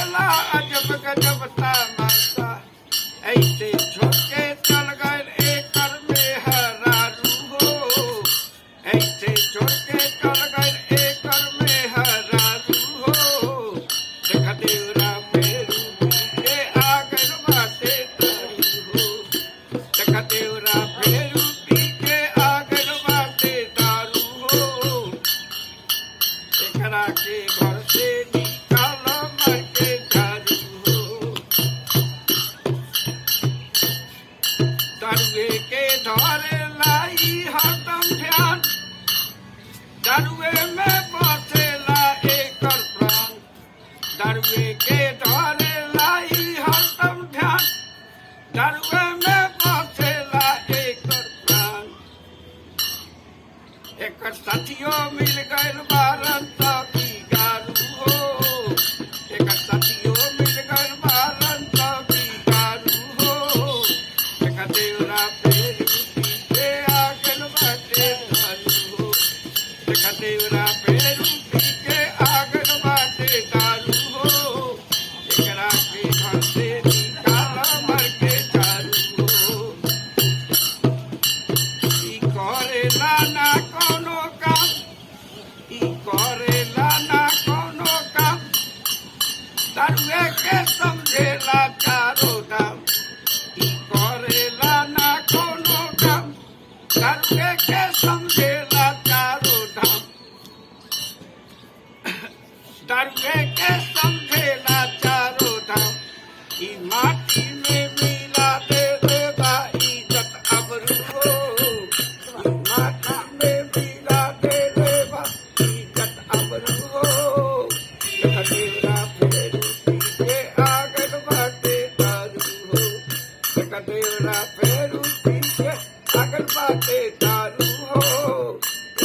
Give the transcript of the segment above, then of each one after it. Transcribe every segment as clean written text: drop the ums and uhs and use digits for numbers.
भला अजब गजब तमाशा ऐसे छोटे चल गए एकर में हरारू हो ऐसे छोटे चल गए एकर में हरारू हो देखा देवरा फेरू के आ गइल बाटे दारू हो देखा देवरा फेरू के आ गइल बाटे दारू हो एकरा के घर से निकाल मार के झाड़ू हो दारुए के धरे लाई हरदम ध्यान दारुए में बसेला एकर प्राण दारुए के धरे लाई हरदम ध्यान दारुए में बसेला एकर प्राण एकर साथियों मिल गइल बारन तभी गारू हो एकर साथियों मिल गइल बारन तभी गारू हो देखा देवरा फेरू पीछे आ गइल बाटे दारू हो देखा देवरा फेरू पीछे आ गइल बाटे दारू हो एकरा के घर से निकाल मार के झाड़ू हो ई करेला ना कोनो काम ई करेला ना कोनो काम दारुए के समझेला चारो धाम ई करेला ना कोनो काम दारुए के समझेला चारो धाम दारुए के समझेला चारो धाम ई माटी में मिला दे देगा इज्जत अबरू हो ई माटी में मिला दे देगा इज्जत अबरू हो देखा देवरा फेरू पीछे आ गइल बाटे दारू हो देखा देवरा फेरू पीछे आ गइल बाटे दारू हो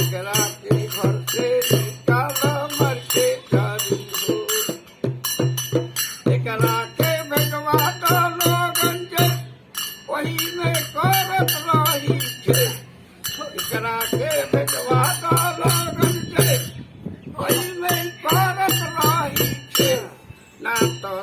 एकरा के घर से निकाल मार के झाड़ू हो एकरा के भेजवा दो लोगन के वही में करत रही छे एकरा के भेजवा दो लोगन के वही में करत रही छे ना तो